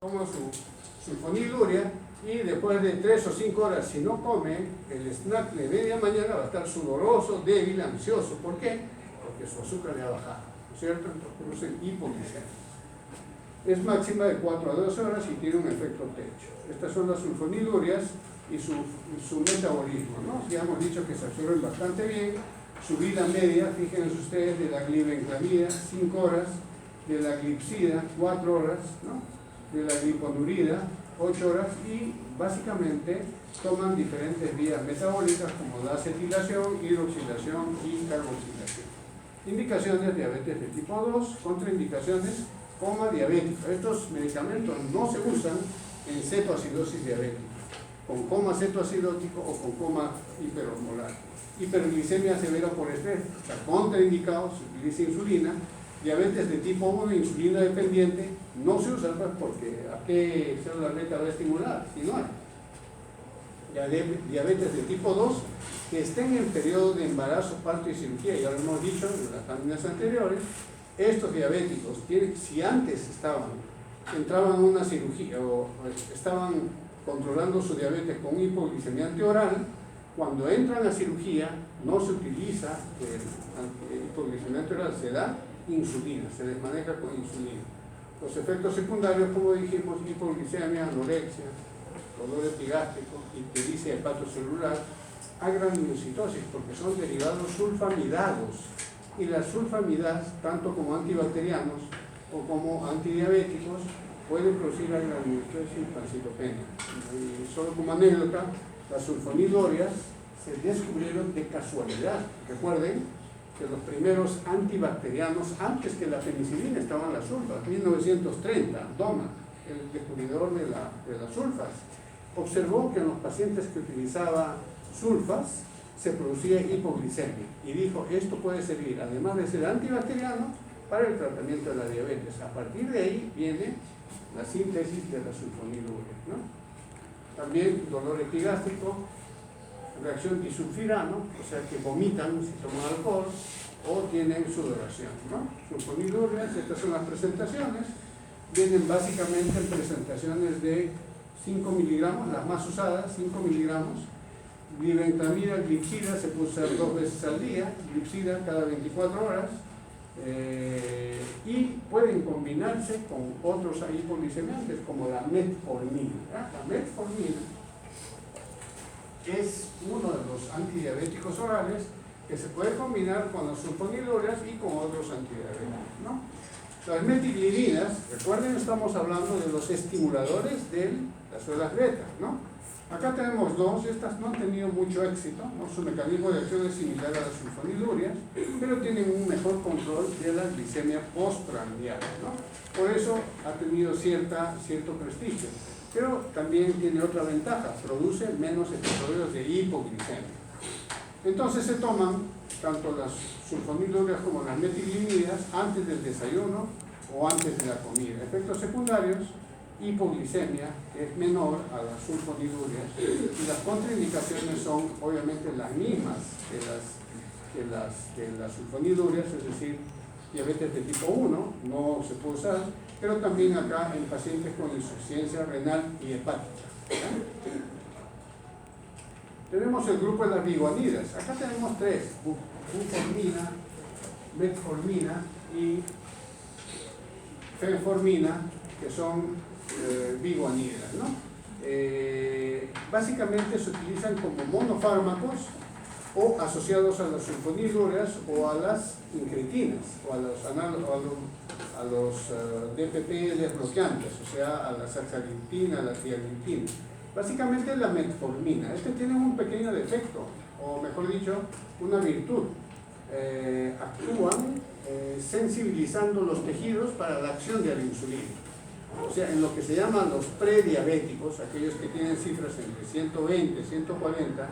toma su sulfonilurea y después de 3 o 5 horas, si no come el snack de media mañana, va a estar sudoroso, débil, ansioso. ¿Por qué? Porque su azúcar le ha bajado, ¿no es cierto? Entonces produce hipoglicemia. Es máxima de 4 a 12 horas y tiene un efecto techo. Estas son las sulfonilurias y su metabolismo, ¿no? Ya hemos dicho que se absorben bastante bien. Su vida media, fíjense ustedes, de la glibenclamida, 5 horas, de la glipsida, 4 horas, ¿no? De la gliponurida, 8 horas, y básicamente toman diferentes vías metabólicas como la acetilación, hidroxilación y carboxilación. Indicaciones: diabetes de tipo 2, contraindicaciones: coma diabético. Estos medicamentos no se usan en cetoacidosis diabética, con coma cetoacidótico o con coma hiperosmolar. Hiperglicemia severa por estrés, está contraindicado, se utiliza insulina. Diabetes de tipo 1, insulina dependiente, no se usa, pues, porque ¿a qué célula beta va a estimular si no hay? Diabetes de tipo 2, que estén en periodo de embarazo, parto y cirugía, ya lo hemos dicho en las láminas anteriores. Estos diabéticos, si antes entraban en una cirugía o estaban controlando su diabetes con hipoglicemia antioral, cuando entran a cirugía no se utiliza el hipoglicemia antioral, se da insulina, se les maneja con insulina. Los efectos secundarios, como dijimos: hipoglicemia, anorexia, dolor epigástrico, ictericia hepatocelular, agranulocitosis, porque son derivados sulfamidados. Y las sulfamidas, tanto como antibacterianos o como antidiabéticos, pueden producir agranulocitosis y pancitopenia. Y solo como anécdota, las sulfonilurias se descubrieron de casualidad. Recuerden que los primeros antibacterianos, antes que la penicilina, estaban las sulfas. 1930, Doma, el descubridor de las sulfas, observó que en los pacientes que utilizaban sulfas se producía hipoglicemia y dijo: esto puede servir, además de ser antibacteriano, para el tratamiento de la diabetes. A partir de ahí viene la síntesis de la sulfonilurea, ¿no? También dolor epigástrico, reacción disulfirano, o sea que vomitan si toman alcohol o tienen sudoración, ¿no? Sulfonilurias, estas son las presentaciones. Vienen básicamente en presentaciones de 5 miligramos, las más usadas, 5 miligramos. Glibenclamida, glipsida, se puede usar 2 veces al día, glipsida cada 24 horas, y pueden combinarse con otros hipoglicemiantes como la metformina. La metformina es uno de los antidiabéticos orales que se puede combinar con las sulfonilurias y con otros antidiabéticos, ¿no? Las metiglidinas, recuerden, estamos hablando de los estimuladores de las células beta, ¿no? Acá tenemos dos, estas no han tenido mucho éxito, ¿no? Su mecanismo de acción es similar a las sulfonilurias, pero tienen un mejor control de la glicemia postprandial, ¿no? Por eso ha tenido cierto prestigio, pero también tiene otra ventaja: produce menos episodios de hipoglicemia. Entonces se toman tanto las sulfonilurias como las metiglinidas antes del desayuno o antes de la comida. Efectos secundarios: hipoglicemia, que es menor a las sulfonilurias, y las contraindicaciones son obviamente las mismas que las sulfonilurias, es decir, diabetes de tipo 1, no se puede usar, pero también acá en pacientes con insuficiencia renal y hepática. Tenemos el grupo de las biguanidas. Acá tenemos 3: buformina, metformina y fenformina, que son biguanidas, ¿no? Básicamente se utilizan como monofármacos o asociados a las sulfonilurias o a las incretinas o a los DPP desbloqueantes, o sea, a la saxagliptina, a la tiagliptina. Básicamente la metformina. Tiene un pequeño defecto, o mejor dicho, una virtud. Actúan sensibilizando los tejidos para la acción de la insulina. O sea, en lo que se llaman los prediabéticos, aquellos que tienen cifras entre 120 y 140,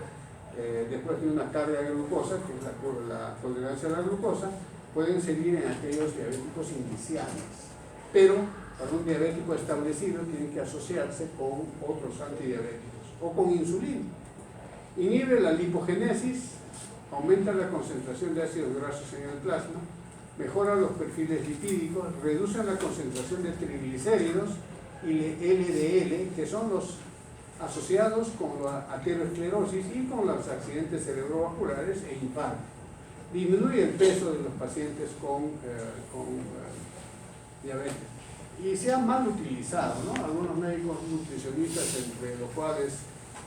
después de una carga de glucosa, que es la tolerancia a la glucosa, pueden seguir en aquellos diabéticos iniciales. Pero para un diabético establecido tienen que asociarse con otros antidiabéticos o con insulina. Inhibe la lipogénesis, aumenta la concentración de ácidos grasos en el plasma, mejora los perfiles lipídicos, reduce la concentración de triglicéridos y LDL, que son los asociados con la aterosclerosis y con los accidentes cerebrovasculares e infarto. Disminuye el peso de los pacientes con diabetes. Y se ha mal utilizado, ¿no? Algunos médicos nutricionistas, entre los cuales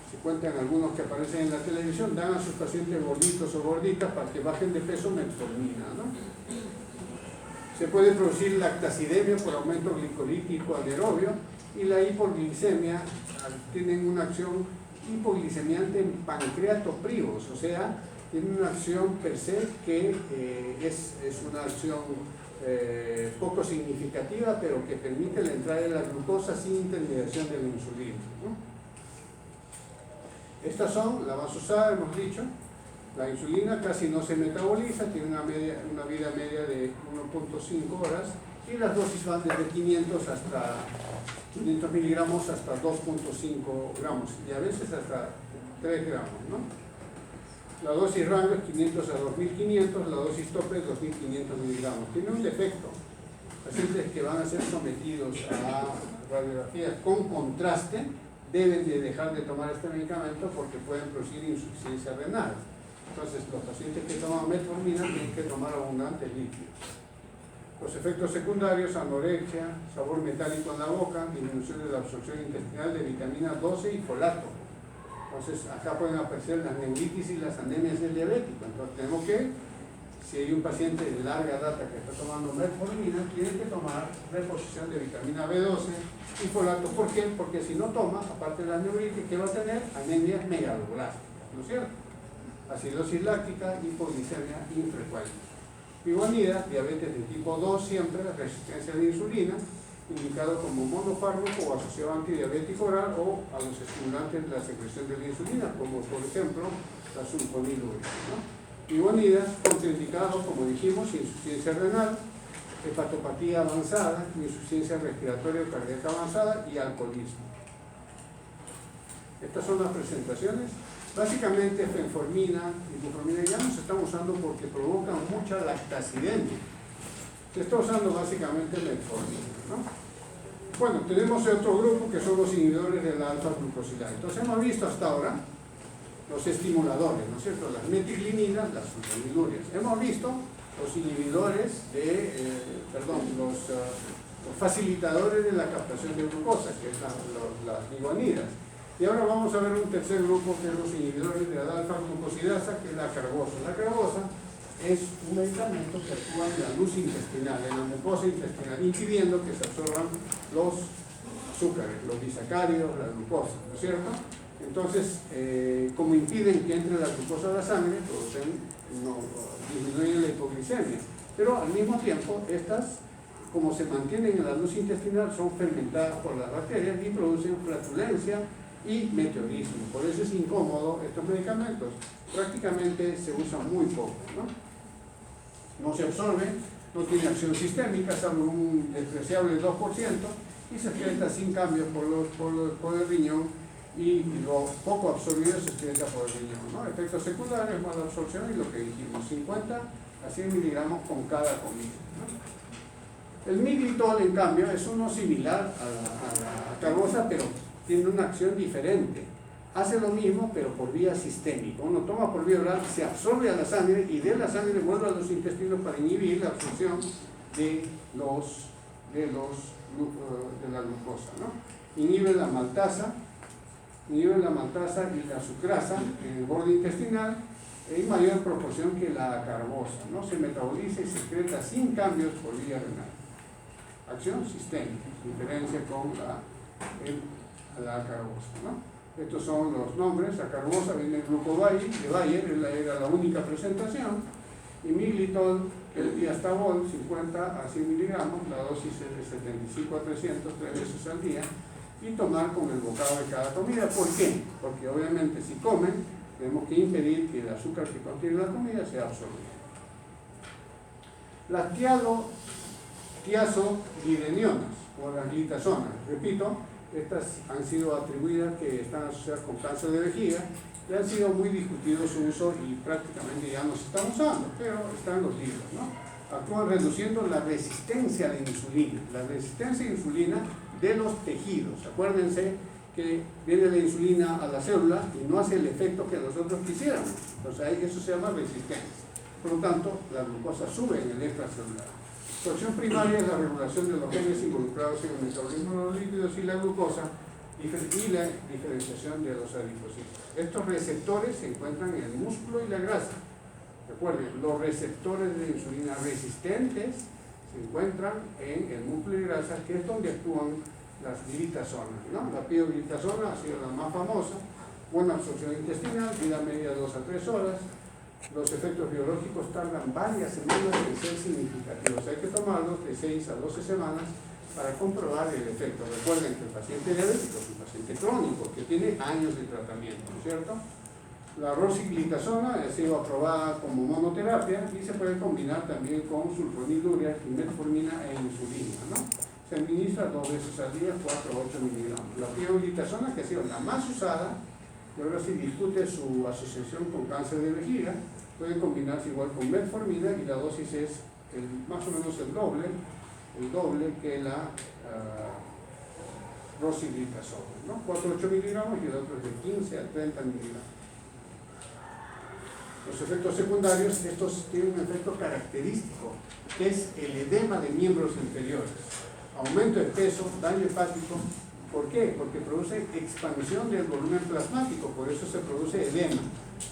se cuentan algunos que aparecen en la televisión, dan a sus pacientes gorditos o gorditas para que bajen de peso metformina, ¿no? Se puede producir lactacidemia por aumento glicolítico anaerobio, y la hipoglicemia tienen una acción hipoglicemiante en pancreatoprivos, o sea, tiene una acción per se que es una acción poco significativa, pero que permite la entrada de la glucosa sin intermediación de la insulina, ¿no? Estas son la más usada, hemos dicho. La insulina casi no se metaboliza, tiene una vida media de 1.5 horas, y las dosis van desde 500 miligramos hasta 2.5 gramos, y a veces hasta 3 gramos, ¿no? La dosis rango es 500 a 2500, la dosis tope es 2500 miligramos. Tiene un defecto. Pacientes que van a ser sometidos a radiografía con contraste deben de dejar de tomar este medicamento porque pueden producir insuficiencia renal. Entonces, los pacientes que toman metformina tienen que tomar abundantes líquidos. Los efectos secundarios: anorexia, sabor metálico en la boca, disminución de la absorción intestinal de vitamina 12 y folato. Entonces, acá pueden aparecer las neuritis y las anemias del diabético. Entonces, tenemos que, si hay un paciente de larga data que está tomando metformina, tiene que tomar reposición de vitamina B12 y folato. ¿Por qué? Porque si no toma, aparte de la neuritis, ¿qué va a tener? Anemias megaloblásticas, ¿no es cierto? Acidosis láctica, hipoglicemia infrecuente. Iguanida, diabetes de tipo 2 siempre, resistencia a la insulina, indicado como monofármaco o asociado a antidiabético oral o a los estimulantes de la secreción de la insulina, como por ejemplo la sulfonilurea, ¿no? Iguanida, contraindicado, como dijimos, insuficiencia renal, hepatopatía avanzada, insuficiencia respiratoria o cardíaca avanzada y alcoholismo. Estas son las presentaciones. Básicamente, fenformina y buformina ya no se están usando porque provocan mucha lactacidemia. Se está usando básicamente metformina, ¿no? Bueno, tenemos otro grupo que son los inhibidores de la alfa-glucosilada. Entonces hemos visto hasta ahora los estimuladores, ¿no es cierto? Las metilininas, las sulfonilurias. Hemos visto los inhibidores los facilitadores de la captación de glucosa, que es las iguanidas. Y ahora vamos a ver un tercer grupo, que es los inhibidores de la alfa-glucosidasa, que es la carbosa. La carbosa es un medicamento que actúa en la luz intestinal, en la mucosa intestinal, impidiendo que se absorban los azúcares, los disacáridos, la glucosa, ¿no es cierto? Entonces, como impiden que entre la glucosa a la sangre, disminuyen la hipoglicemia. Pero al mismo tiempo, estas, como se mantienen en la luz intestinal, son fermentadas por las bacterias y producen flatulencia y meteorismo. Por eso es incómodo estos medicamentos. Prácticamente se usan muy poco, ¿no? No se absorbe, no tiene acción sistémica, salvo un despreciable 2%, y se excreta sin cambios por el riñón, y lo poco absorbido se excreta por el riñón, ¿no? Efectos secundarios: mala absorción y lo que dijimos, 50 a 100 miligramos con cada comida, ¿no? El miglitol, en cambio, es uno similar a la carbosa, pero tiene una acción diferente. Hace lo mismo, pero por vía sistémica. Uno toma por vía oral, se absorbe a la sangre y de la sangre vuelve a los intestinos para inhibir la absorción de la glucosa, ¿no? Inhibe la maltasa y la sucrasa en el borde intestinal en mayor proporción que la carbosa, ¿no? Se metaboliza y se excreta sin cambios por vía renal. Acción sistémica, diferencia con la carbosa, ¿no? Estos son los nombres. La carbosa viene del grupo de Bayer, era la única presentación, y miglitol, el diastabol, 50 a 100 miligramos, la dosis es de 75 a 300, 3 veces al día, y tomar con el bocado de cada comida. ¿Por qué? Porque obviamente si comen, tenemos que impedir que el azúcar que contiene la comida sea absorbido. Las tiazolidinionas, o las glitazonas, repito, estas han sido atribuidas que están asociadas con cáncer de vejiga, y han sido muy discutido su uso y prácticamente ya no se están usando, pero están en los libros, ¿no? Actúan reduciendo la resistencia a la insulina. La resistencia a la insulina de los tejidos. Acuérdense que viene la insulina a la célula y no hace el efecto que nosotros quisiéramos. Entonces eso se llama resistencia. Por lo tanto, la glucosa sube en el extracelular. Su acción primaria es la regulación de los genes involucrados en el metabolismo de los lípidos y la glucosa y la diferenciación de los adipocitos. Estos receptores se encuentran en el músculo y la grasa. Recuerden, los receptores de insulina resistentes se encuentran en el músculo y grasa, que es donde actúan las glitazonas, ¿no? La pioglitazona ha sido la más famosa, buena absorción intestinal, vida media 2 a 3 horas. Los efectos biológicos tardan varias semanas en ser significativos. Hay que tomarlos de 6 a 12 semanas para comprobar el efecto. Recuerden que el paciente diabético es un paciente crónico que tiene años de tratamiento, ¿no es cierto? La rosiglitazona ha sido aprobada como monoterapia y se puede combinar también con sulfonilurea y metformina e insulina, ¿no? Se administra 2 veces al día, 4 a 8 miligramos. La pioglitazona, que ha sido la más usada, y ahora se discute su asociación con cáncer de vejiga, puede combinarse igual con metformina y la dosis es más o menos el doble que la rosiglitazona, ¿no? 4 a 8 miligramos y el otro es de 15 a 30 miligramos. Los efectos secundarios, estos tienen un efecto característico, que es el edema de miembros inferiores, aumento de peso, daño hepático. ¿Por qué? Porque produce expansión del volumen plasmático, por eso se produce edema.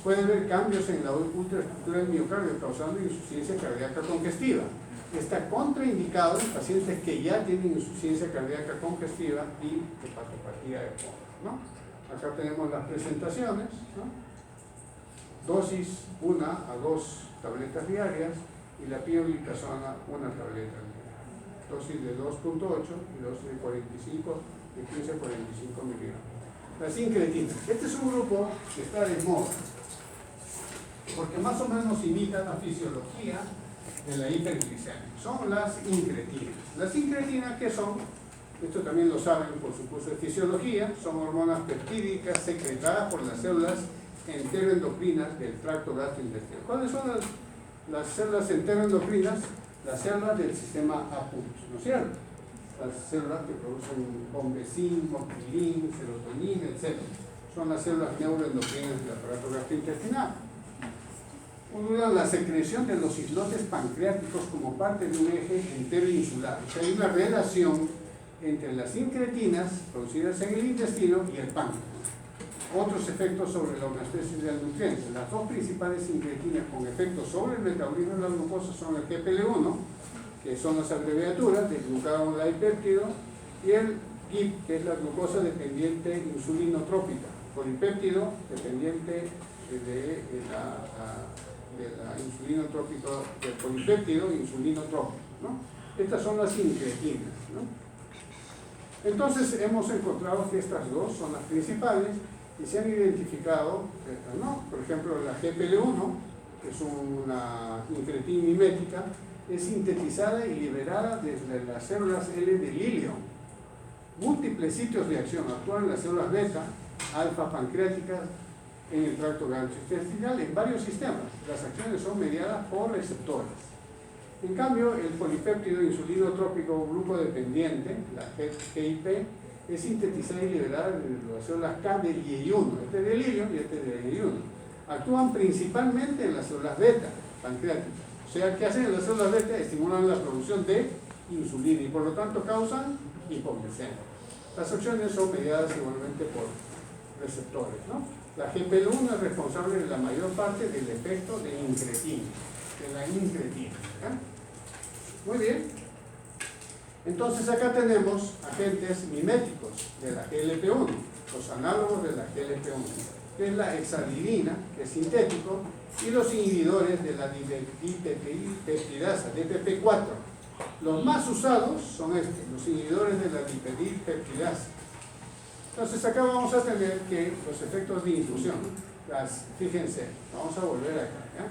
Puede haber cambios en la ultraestructura del miocardio causando insuficiencia cardíaca congestiva. Está contraindicado en pacientes que ya tienen insuficiencia cardíaca congestiva y hepatopatía de fondo, ¿no? Acá tenemos las presentaciones, ¿no? Dosis 1 a 2 tabletas diarias y la pioglitazona 1 tableta diaria. Dosis de 2.8 y dosis de 15 a 45 miligramos. Las incretinas. Este es un grupo que está de moda, porque más o menos imita la fisiología de la hiperglicemia. Son las incretinas. Las incretinas, ¿qué son? Esto también lo saben por su curso de fisiología. Son hormonas peptídicas secretadas por las células enteroendocrinas del tracto gastrointestinal. ¿Cuáles son las células enteroendocrinas? Las células del sistema APUS, ¿no es cierto? Las células que producen bombecin, morfilín, serotonina, etc. Son las células neuroendocrinas del aparato gastrointestinal. Modulan la secreción de los islotes pancreáticos como parte de un eje enteroinsular. O sea, hay una relación entre las incretinas producidas en el intestino y el páncreas. Otros efectos sobre la homeostasis del nutriente. Las dos principales incretinas con efectos sobre el metabolismo de la glucosa son el GPL1, que son las abreviaturas de glucagonolipéptido, y el GIP, que es la glucosa dependiente insulinotrópica, polipéptido dependiente de la insulinotrópica, del polipéptido insulinotrópico, ¿no? Estas son las incretinas, ¿no? Entonces hemos encontrado que estas dos son las principales y se han identificado estas, ¿no? Por ejemplo, la GPL1, que es una incretina mimética, es sintetizada y liberada desde las células L del ilio. Múltiples sitios de acción actúan en las células beta, alfa pancreáticas, en el tracto gastrointestinal, en varios sistemas. Las acciones son mediadas por receptores. En cambio, el polipéptido insulinotrópico grupo dependiente, la GIP, es sintetizada y liberada de las células K del IE1, este del ilio y este del IE1. Actúan principalmente en las células beta pancreáticas. O sea, ¿qué hacen en las células beta? Estimulan la producción de insulina y por lo tanto causan hipoglucemia. Las acciones son mediadas igualmente por receptores, ¿no? La GPL1 es responsable de la mayor parte del efecto de la incretina. Muy bien. Entonces acá tenemos agentes miméticos de la GLP-1, los análogos de la GLP-1, que es la hexadidina, que es sintético, y los inhibidores de la dipeptidasa, DPP4. Los más usados son estos, los inhibidores de la dipeptidasa. Entonces acá vamos a tener que los efectos de infusión, fíjense, vamos a volver acá, ¿ya?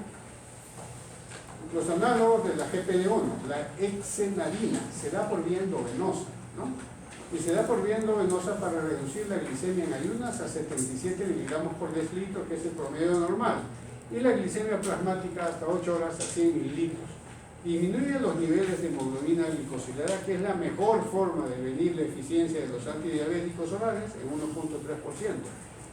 Los análogos de la GPL1, la hexenadina, se da por vía endovenosa, ¿no? Y se da por vía endovenosa para reducir la glicemia en ayunas a 77 miligramos por decilitro, que es el promedio normal, y la glicemia plasmática hasta 8 horas a 100 mililitros. disminuye los niveles de hemoglobina glicosilada, que es la mejor forma de medir la eficiencia de los antidiabéticos orales, en 1.3%,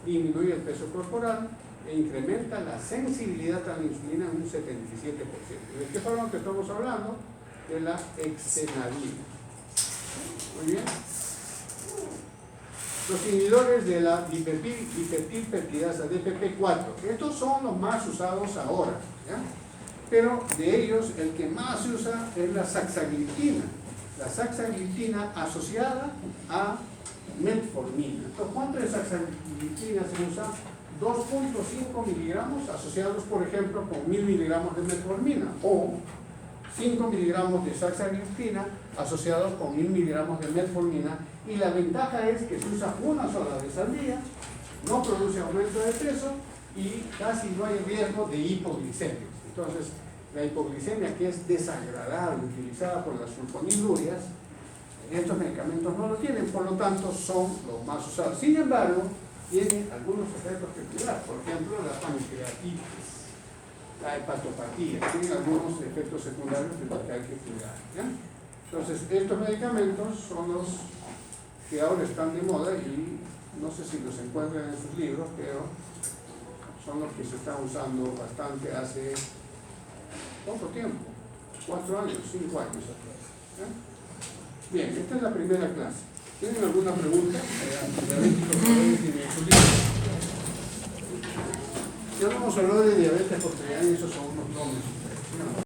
disminuye el peso corporal e incrementa la sensibilidad a la insulina en un 77%. ¿De qué forma que estamos hablando? De la exenadina. Muy bien. Los inhibidores de la dipeptilpeptidasa, DPP4, estos son los más usados ahora, ¿ya? Pero de ellos el que más se usa es la saxagliptina. La saxagliptina asociada a metformina. Entonces, ¿cuánto de saxagliptina se usa? 2.5 miligramos asociados, por ejemplo, con 1000 miligramos de metformina, o 5 miligramos de saxagliptina asociados con 1000 miligramos de metformina, y la ventaja es que se usa una sola vez al día, no produce aumento de peso y casi no hay riesgo de hipoglicemia. Entonces, la hipoglicemia, que es desagradable, utilizada por las sulfonilurias, estos medicamentos no lo tienen, por lo tanto son los más usados. Sin embargo, tienen algunos efectos que cuidar, por ejemplo, la pancreatitis, la hepatopatía, tienen algunos efectos secundarios de los que hay que cuidar, ¿ya? Entonces, estos medicamentos son los que ahora están de moda y no sé si los encuentran en sus libros, pero son los que se están usando bastante hace poco tiempo, 4 años, 5 años atrás, ¿ya? Bien, esta es la primera clase. ¿Tienen alguna pregunta? Ya no hemos hablado de diabetes porque ya esos son unos nombres.